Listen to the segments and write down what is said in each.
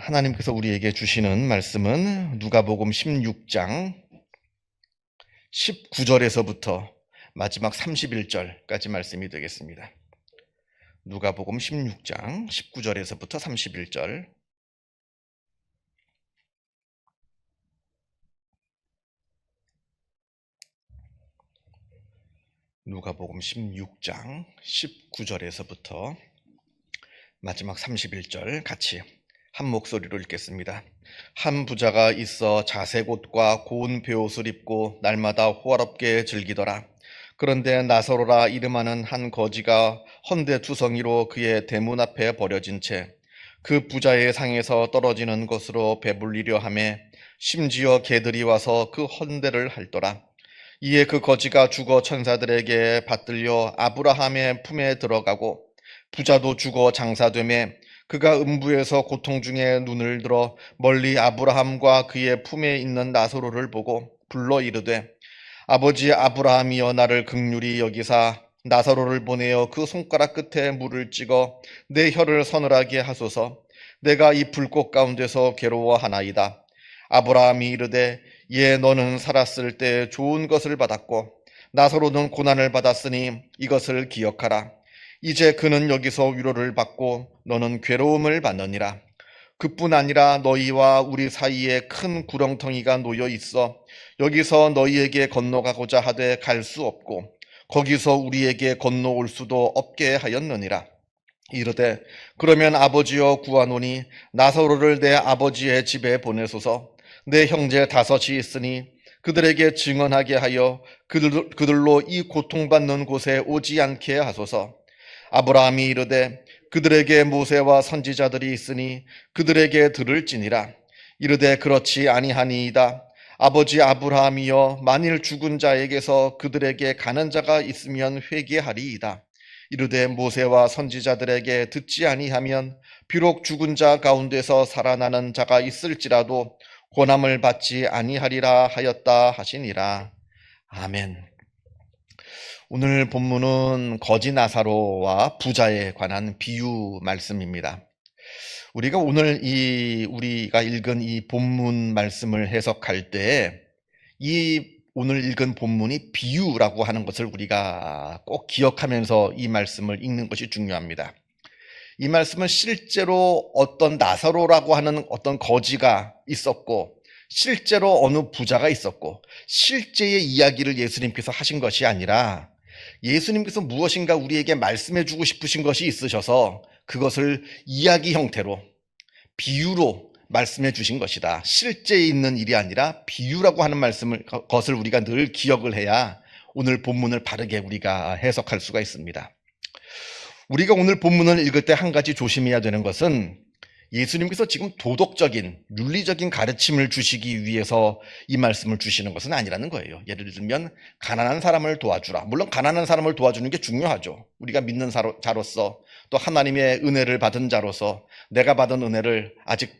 하나님께서 우리에게 주시는 말씀은 누가복음 16장 19절에서부터 마지막 31절까지 말씀이 되겠습니다. 누가복음 16장 19절에서부터 31절. 누가복음 16장 19절에서부터 마지막 31절 같이 한 목소리로 읽겠습니다. 한 부자가 있어 자색 옷과 고운 베옷을 입고 날마다 호화롭게 즐기더라. 그런데 나사로라 이름하는 한 거지가 헌데 투성이로 그의 대문 앞에 버려진 채 그 부자의 상에서 떨어지는 것으로 배불리려 하매 심지어 개들이 와서 그 헌데를 핥더라. 이에 그 거지가 죽어 천사들에게 받들려 아브라함의 품에 들어가고 부자도 죽어 장사되매 그가 음부에서 고통 중에 눈을 들어 멀리 아브라함과 그의 품에 있는 나사로를 보고 불러 이르되 아버지 아브라함이여 나를 긍휼히 여기사 나사로를 보내어 그 손가락 끝에 물을 찍어 내 혀를 서늘하게 하소서. 내가 이 불꽃 가운데서 괴로워하나이다. 아브라함이 이르되 예 너는 살았을 때 좋은 것을 받았고 나사로는 고난을 받았으니 이것을 기억하라. 이제 그는 여기서 위로를 받고 너는 괴로움을 받느니라. 그뿐 아니라 너희와 우리 사이에 큰 구렁텅이가 놓여 있어 여기서 너희에게 건너가고자 하되 갈 수 없고 거기서 우리에게 건너올 수도 없게 하였느니라. 이르되 그러면 아버지여 구하노니 나사로를 내 아버지의 집에 보내소서. 내 형제 5이 있으니 그들에게 증언하게 하여 그들로 이 고통받는 곳에 오지 않게 하소서. 아브라함이 이르되 그들에게 모세와 선지자들이 있으니 그들에게 들을지니라. 이르되 그렇지 아니하니이다. 아버지 아브라함이여 만일 죽은 자에게서 그들에게 가는 자가 있으면 회개하리이다. 이르되 모세와 선지자들에게 듣지 아니하면 비록 죽은 자 가운데서 살아나는 자가 있을지라도 고난을 받지 아니하리라 하였다 하시니라. 아멘. 오늘 본문은 거지 나사로와 부자에 관한 비유 말씀입니다. 우리가 오늘 우리가 읽은 이 본문 말씀을 해석할 때 이 오늘 읽은 본문이 비유라고 하는 것을 우리가 꼭 기억하면서 이 말씀을 읽는 것이 중요합니다. 이 말씀은 실제로 어떤 나사로라고 하는 어떤 거지가 있었고 실제로 어느 부자가 있었고 실제의 이야기를 예수님께서 하신 것이 아니라 예수님께서 무엇인가 우리에게 말씀해 주고 싶으신 것이 있으셔서 그것을 이야기 형태로 비유로 말씀해 주신 것이다. 실제에 있는 일이 아니라 비유라고 하는 것을 우리가 늘 기억을 해야 오늘 본문을 바르게 우리가 해석할 수가 있습니다. 우리가 오늘 본문을 읽을 때 한 가지 조심해야 되는 것은 예수님께서 지금 도덕적인, 윤리적인 가르침을 주시기 위해서 이 말씀을 주시는 것은 아니라는 거예요. 예를 들면 가난한 사람을 도와주라. 물론 가난한 사람을 도와주는 게 중요하죠. 우리가 믿는 자로서 또 하나님의 은혜를 받은 자로서 내가 받은 은혜를 아직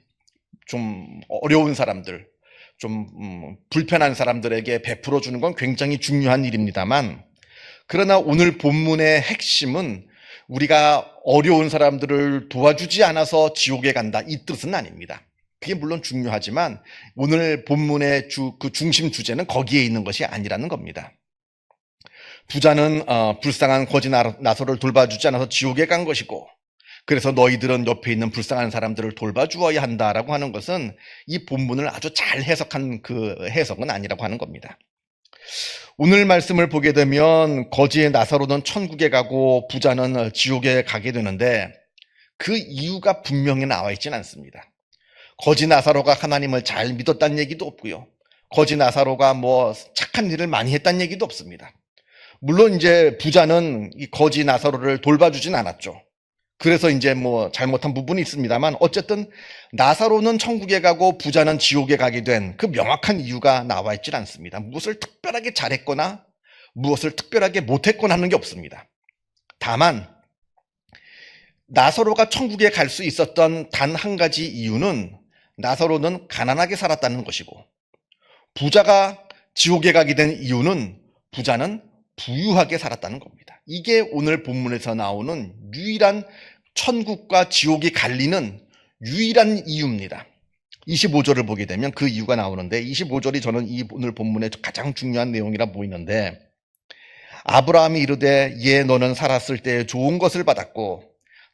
좀 어려운 사람들, 좀 불편한 사람들에게 베풀어 주는 건 굉장히 중요한 일입니다만 그러나 오늘 본문의 핵심은 우리가 어려운 사람들을 도와주지 않아서 지옥에 간다 이 뜻은 아닙니다. 그게 물론 중요하지만 오늘 본문의 그 중심 주제는 거기에 있는 것이 아니라는 겁니다. 부자는 불쌍한 거지 나사로를 돌봐주지 않아서 지옥에 간 것이고 그래서 너희들은 옆에 있는 불쌍한 사람들을 돌봐주어야 한다라고 하는 것은 이 본문을 아주 잘 해석한 그 해석은 아니라고 하는 겁니다. 오늘 말씀을 보게 되면 거지의 나사로는 천국에 가고 부자는 지옥에 가게 되는데 그 이유가 분명히 나와 있지는 않습니다. 거지 나사로가 하나님을 잘 믿었다는 얘기도 없고요. 거지 나사로가 뭐 착한 일을 많이 했다는 얘기도 없습니다. 물론 이제 부자는 이 거지 나사로를 돌봐주진 않았죠. 그래서 이제 뭐 잘못한 부분이 있습니다만 어쨌든 나사로는 천국에 가고 부자는 지옥에 가게 된 그 명확한 이유가 나와 있질 않습니다. 무엇을 특별하게 잘했거나 무엇을 특별하게 못했거나 하는 게 없습니다. 다만 나사로가 천국에 갈 수 있었던 단 한 가지 이유는 나사로는 가난하게 살았다는 것이고 부자가 지옥에 가게 된 이유는 부자는 부유하게 살았다는 겁니다. 이게 오늘 본문에서 나오는 유일한 천국과 지옥이 갈리는 유일한 이유입니다. 25절을 보게 되면 그 이유가 나오는데 25절이 저는 이 오늘 본문의 가장 중요한 내용이라 보이는데 아브라함이 이르되 예 너는 살았을 때 좋은 것을 받았고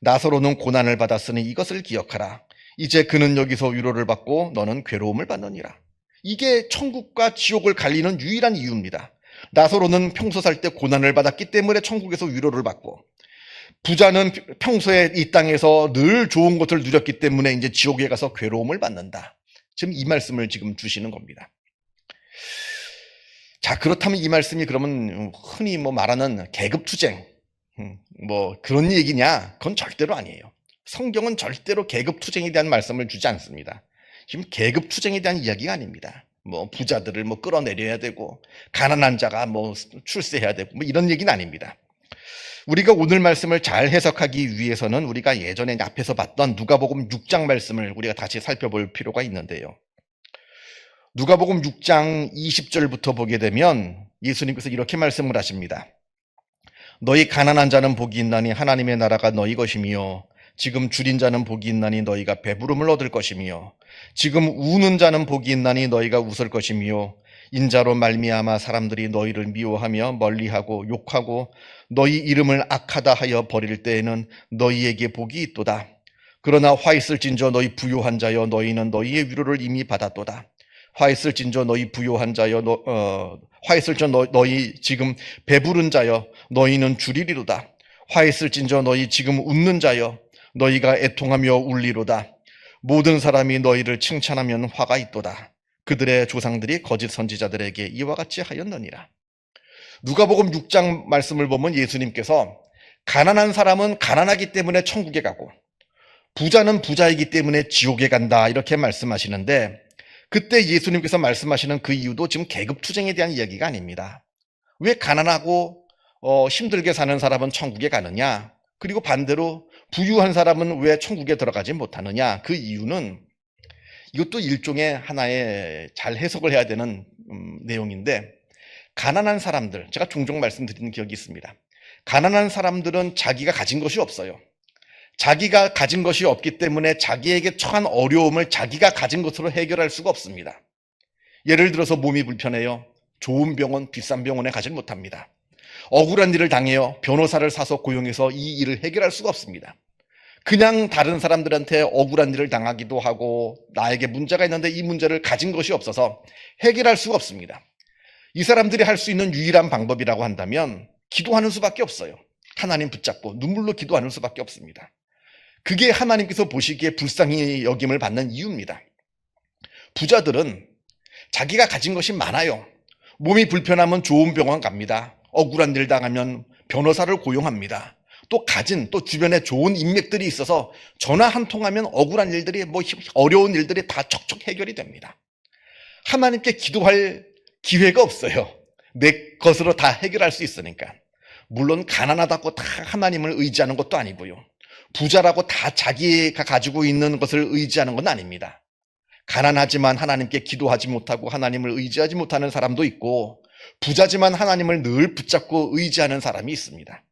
나서로는 고난을 받았으니 이것을 기억하라. 이제 그는 여기서 위로를 받고 너는 괴로움을 받느니라. 이게 천국과 지옥을 갈리는 유일한 이유입니다. 나서로는 평소 살 때 고난을 받았기 때문에 천국에서 위로를 받고 부자는 평소에 이 땅에서 늘 좋은 것을 누렸기 때문에 이제 지옥에 가서 괴로움을 받는다. 지금 이 말씀을 지금 주시는 겁니다. 자, 그렇다면 이 말씀이 그러면 흔히 말하는 계급투쟁, 그런 얘기냐? 그건 절대로 아니에요. 성경은 절대로 계급투쟁에 대한 말씀을 주지 않습니다. 지금 계급투쟁에 대한 이야기가 아닙니다. 부자들을 끌어내려야 되고, 가난한 자가 출세해야 되고, 이런 얘기는 아닙니다. 우리가 오늘 말씀을 잘 해석하기 위해서는 우리가 예전에 앞에서 봤던 누가복음 6장 말씀을 우리가 다시 살펴볼 필요가 있는데요. 누가복음 6장 20절부터 보게 되면 예수님께서 이렇게 말씀을 하십니다. 너희 가난한 자는 복이 있나니 하나님의 나라가 너희 것이며 지금 줄인 자는 복이 있나니 너희가 배부름을 얻을 것이며 지금 우는 자는 복이 있나니 너희가 웃을 것이며 인자로 말미암아 사람들이 너희를 미워하며 멀리하고 욕하고 너희 이름을 악하다 하여 버릴 때에는 너희에게 복이 있도다. 그러나 화 있을진저 너희 부요한 자여 너희는 너희의 위로를 이미 받았도다. 화 있을진저 너희 부요한 자여 화 있을저 너희 지금 배부른 자여 너희는 주리리로다. 화 있을진저 너희 지금 웃는 자여 너희가 애통하며 울리로다. 모든 사람이 너희를 칭찬하면 화가 있도다. 그들의 조상들이 거짓 선지자들에게 이와 같이 하였느니라. 누가복음 6장 말씀을 보면 예수님께서 가난한 사람은 가난하기 때문에 천국에 가고 부자는 부자이기 때문에 지옥에 간다 이렇게 말씀하시는데 그때 예수님께서 말씀하시는 그 이유도 지금 계급투쟁에 대한 이야기가 아닙니다. 왜 가난하고 힘들게 사는 사람은 천국에 가느냐? 그리고 반대로 부유한 사람은 왜 천국에 들어가지 못하느냐? 그 이유는 이것도 일종의 하나의 잘 해석을 해야 되는 내용인데 가난한 사람들, 제가 종종 말씀드리는 기억이 있습니다. 가난한 사람들은 자기가 가진 것이 없어요. 자기가 가진 것이 없기 때문에 자기에게 처한 어려움을 자기가 가진 것으로 해결할 수가 없습니다. 예를 들어서 몸이 불편해요. 좋은 병원, 비싼 병원에 가지 못합니다. 억울한 일을 당해요. 변호사를 사서 고용해서 이 일을 해결할 수가 없습니다. 그냥 다른 사람들한테 억울한 일을 당하기도 하고 나에게 문제가 있는데 이 문제를 가진 것이 없어서 해결할 수가 없습니다. 이 사람들이 할 수 있는 유일한 방법이라고 한다면 기도하는 수밖에 없어요. 하나님 붙잡고 눈물로 기도하는 수밖에 없습니다. 그게 하나님께서 보시기에 불쌍히 여김을 받는 이유입니다. 부자들은 자기가 가진 것이 많아요. 몸이 불편하면 좋은 병원 갑니다. 억울한 일 당하면 변호사를 고용합니다. 또 또 주변에 좋은 인맥들이 있어서 전화 한 통하면 억울한 일들이 어려운 일들이 다 척척 해결이 됩니다. 하나님께 기도할 기회가 없어요. 내 것으로 다 해결할 수 있으니까. 물론 가난하다고 다 하나님을 의지하는 것도 아니고요. 부자라고 다 자기가 가지고 있는 것을 의지하는 건 아닙니다. 가난하지만 하나님께 기도하지 못하고 하나님을 의지하지 못하는 사람도 있고 부자지만 하나님을 늘 붙잡고 의지하는 사람이 있습니다.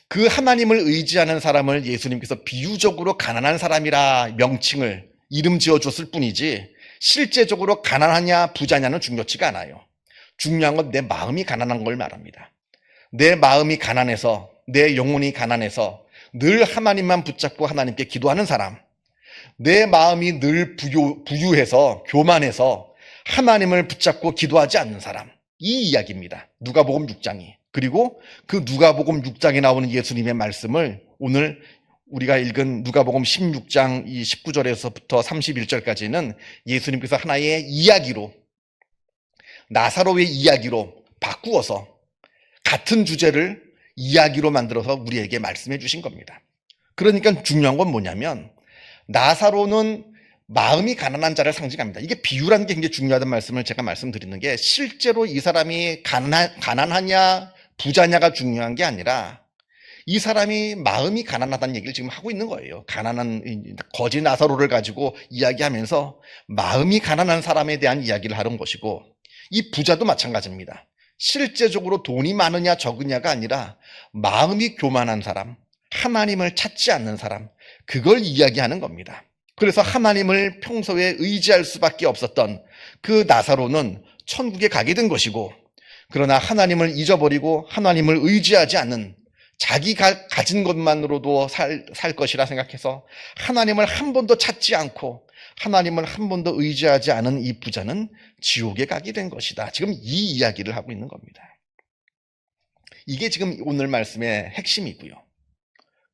그 하나님을 의지하는 사람을 예수님께서 비유적으로 가난한 사람이라 명칭을 이름 지어줬을 뿐이지 실제적으로 가난하냐 부자냐는 중요치가 않아요. 중요한 건 내 마음이 가난한 걸 말합니다. 내 마음이 가난해서 내 영혼이 가난해서 늘 하나님만 붙잡고 하나님께 기도하는 사람, 내 마음이 늘 부유해서 교만해서 하나님을 붙잡고 기도하지 않는 사람, 이 이야기입니다. 누가복음 6장이. 그리고 그 누가복음 6장에 나오는 예수님의 말씀을 오늘 우리가 읽은 누가복음 16장 이 19절에서부터 31절까지는 예수님께서 하나의 이야기로, 나사로의 이야기로 바꾸어서 같은 주제를 이야기로 만들어서 우리에게 말씀해 주신 겁니다. 그러니까 중요한 건 뭐냐면 나사로는 마음이 가난한 자를 상징합니다. 이게 비유라는 게 굉장히 중요하다는 말씀을 제가 말씀드리는 게 실제로 이 사람이 가난하냐 부자냐가 중요한 게 아니라 이 사람이 마음이 가난하다는 얘기를 지금 하고 있는 거예요. 가난한 거지 나사로를 가지고 이야기하면서 마음이 가난한 사람에 대한 이야기를 하는 것이고 이 부자도 마찬가지입니다. 실제적으로 돈이 많으냐 적으냐가 아니라 마음이 교만한 사람, 하나님을 찾지 않는 사람, 그걸 이야기하는 겁니다. 그래서 하나님을 평소에 의지할 수밖에 없었던 그 나사로는 천국에 가게 된 것이고, 그러나 하나님을 잊어버리고 하나님을 의지하지 않는, 자기가 가진 것만으로도 살 것이라 생각해서 하나님을 한 번도 찾지 않고 하나님을 한 번도 의지하지 않은 이 부자는 지옥에 가게 된 것이다. 지금 이 이야기를 하고 있는 겁니다. 이게 지금 오늘 말씀의 핵심이고요.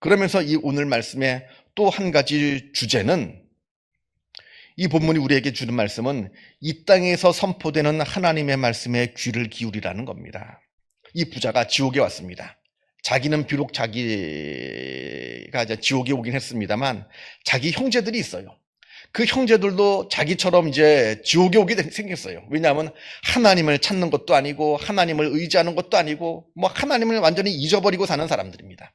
그러면서 이 오늘 말씀의 또 한 가지 주제는, 이 본문이 우리에게 주는 말씀은 이 땅에서 선포되는 하나님의 말씀에 귀를 기울이라는 겁니다. 이 부자가 지옥에 왔습니다. 자기는 비록 자기가 이제 지옥에 오긴 했습니다만 자기 형제들이 있어요. 그 형제들도 자기처럼 이제 지옥에 오게 생겼어요. 왜냐하면 하나님을 찾는 것도 아니고 하나님을 의지하는 것도 아니고 하나님을 완전히 잊어버리고 사는 사람들입니다.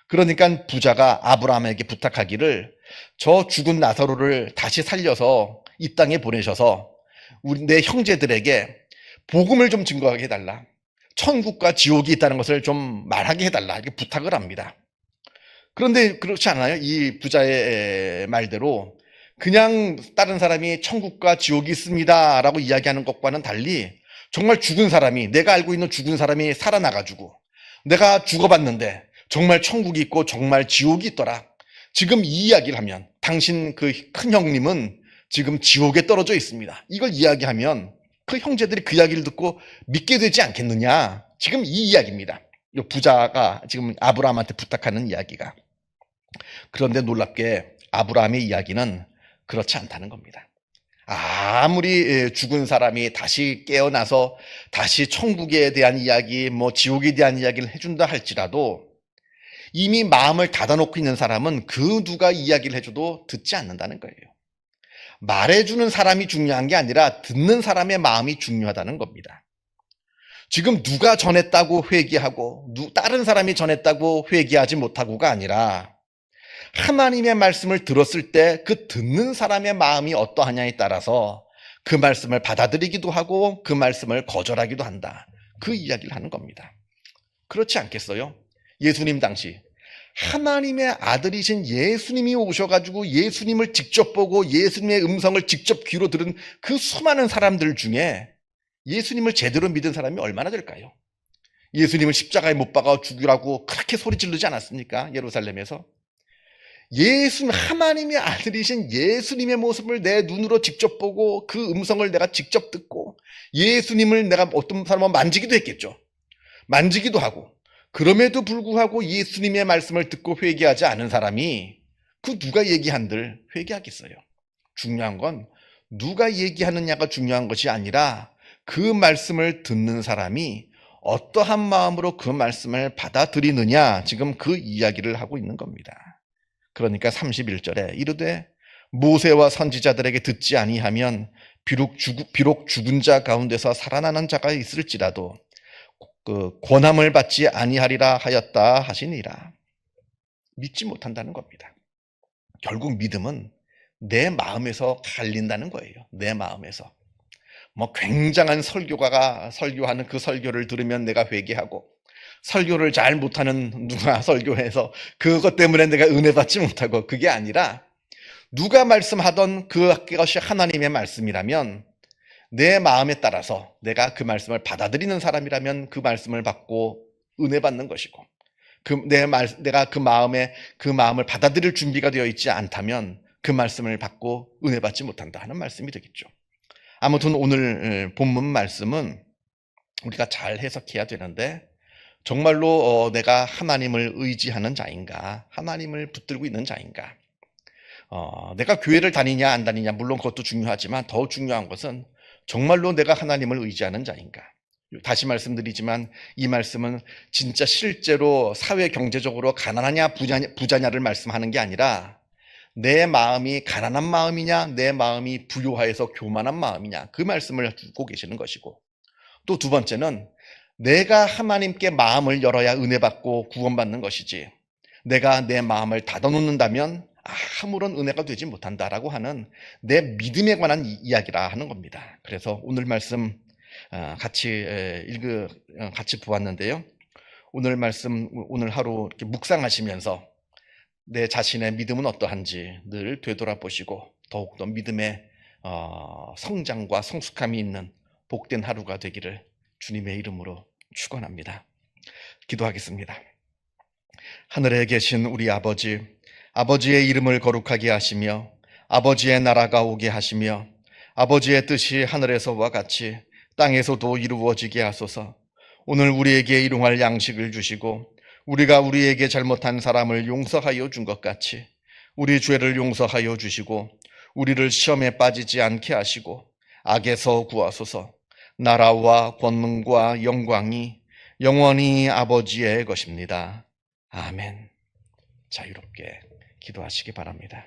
그러니까 부자가 아브라함에게 부탁하기를, 저 죽은 나사로를 다시 살려서 이 땅에 보내셔서 내 형제들에게 복음을 좀 증거하게 해달라, 천국과 지옥이 있다는 것을 좀 말하게 해달라, 이렇게 부탁을 합니다. 그런데 그렇지 않아요. 이 부자의 말대로 그냥 다른 사람이 천국과 지옥이 있습니다 라고 이야기하는 것과는 달리, 정말 죽은 사람이, 내가 알고 있는 죽은 사람이 살아나가지고 내가 죽어봤는데 정말 천국이 있고 정말 지옥이 있더라, 지금 이 이야기를 하면 당신 그 큰 형님은 지금 지옥에 떨어져 있습니다, 이걸 이야기하면 그 형제들이 그 이야기를 듣고 믿게 되지 않겠느냐. 지금 이 이야기입니다. 이 부자가 지금 아브라함한테 부탁하는 이야기가. 그런데 놀랍게 아브라함의 이야기는 그렇지 않다는 겁니다. 아무리 죽은 사람이 다시 깨어나서 다시 천국에 대한 이야기, 지옥에 대한 이야기를 해준다 할지라도 이미 마음을 닫아놓고 있는 사람은 그 누가 이야기를 해줘도 듣지 않는다는 거예요. 말해주는 사람이 중요한 게 아니라 듣는 사람의 마음이 중요하다는 겁니다. 지금 누가 전했다고 회개하고 다른 사람이 전했다고 회개하지 못하고가 아니라, 하나님의 말씀을 들었을 때 그 듣는 사람의 마음이 어떠하냐에 따라서 그 말씀을 받아들이기도 하고 그 말씀을 거절하기도 한다, 그 이야기를 하는 겁니다. 그렇지 않겠어요? 예수님 당시 하나님의 아들이신 예수님이 오셔가지고 예수님을 직접 보고 예수님의 음성을 직접 귀로 들은 그 수많은 사람들 중에 예수님을 제대로 믿은 사람이 얼마나 될까요? 예수님을 십자가에 못 박아 죽이라고 그렇게 소리 지르지 않았습니까? 예루살렘에서. 하나님의 아들이신 예수님의 모습을 내 눈으로 직접 보고 그 음성을 내가 직접 듣고 예수님을 내가 어떤 사람은 만지기도 했겠죠. 만지기도 하고. 그럼에도 불구하고 예수님의 말씀을 듣고 회개하지 않은 사람이 그 누가 얘기한들 회개하겠어요? 중요한 건 누가 얘기하느냐가 중요한 것이 아니라 그 말씀을 듣는 사람이 어떠한 마음으로 그 말씀을 받아들이느냐, 지금 그 이야기를 하고 있는 겁니다. 그러니까 31절에 이르되 모세와 선지자들에게 듣지 아니하면 비록 죽은 자 가운데서 살아나는 자가 있을지라도 그 권함을 받지 아니하리라 하였다 하시니라. 믿지 못한다는 겁니다. 결국 믿음은 내 마음에서 갈린다는 거예요. 내 마음에서. 굉장한 설교가가 설교하는 그 설교를 들으면 내가 회개하고, 설교를 잘 못하는 누가 설교해서 그것 때문에 내가 은혜 받지 못하고, 그게 아니라 누가 말씀하던 그것이 하나님의 말씀이라면 내 마음에 따라서 내가 그 말씀을 받아들이는 사람이라면 그 말씀을 받고 은혜 받는 것이고, 내가 그 마음을 받아들일 준비가 되어 있지 않다면 그 말씀을 받고 은혜 받지 못한다 하는 말씀이 되겠죠. 아무튼 오늘 본문 말씀은 우리가 잘 해석해야 되는데, 정말로 내가 하나님을 의지하는 자인가, 하나님을 붙들고 있는 자인가, 내가 교회를 다니냐 안 다니냐 물론 그것도 중요하지만 더 중요한 것은 정말로 내가 하나님을 의지하는 자인가. 다시 말씀드리지만 이 말씀은 진짜 실제로 사회 경제적으로 가난하냐 부자냐를 말씀하는 게 아니라 내 마음이 가난한 마음이냐 내 마음이 부요하여서 교만한 마음이냐, 그 말씀을 주고 계시는 것이고, 또 두 번째는 내가 하나님께 마음을 열어야 은혜 받고 구원받는 것이지, 내가 내 마음을 닫아놓는다면 아무런 은혜가 되지 못한다라고 하는 내 믿음에 관한 이야기라 하는 겁니다. 그래서 오늘 말씀 같이 보았는데요. 오늘 말씀 오늘 하루 이렇게 묵상하시면서 내 자신의 믿음은 어떠한지 늘 되돌아보시고 더욱더 믿음의 성장과 성숙함이 있는 복된 하루가 되기를 주님의 이름으로 축원합니다. 기도하겠습니다. 하늘에 계신 우리 아버지, 아버지의 이름을 거룩하게 하시며 아버지의 나라가 오게 하시며 아버지의 뜻이 하늘에서와 같이 땅에서도 이루어지게 하소서. 오늘 우리에게 일용할 양식을 주시고 우리가 우리에게 잘못한 사람을 용서하여 준 것 같이 우리 죄를 용서하여 주시고 우리를 시험에 빠지지 않게 하시고 악에서 구하소서. 나라와 권능과 영광이 영원히 아버지의 것입니다. 아멘. 자유롭게 기도하시기 바랍니다.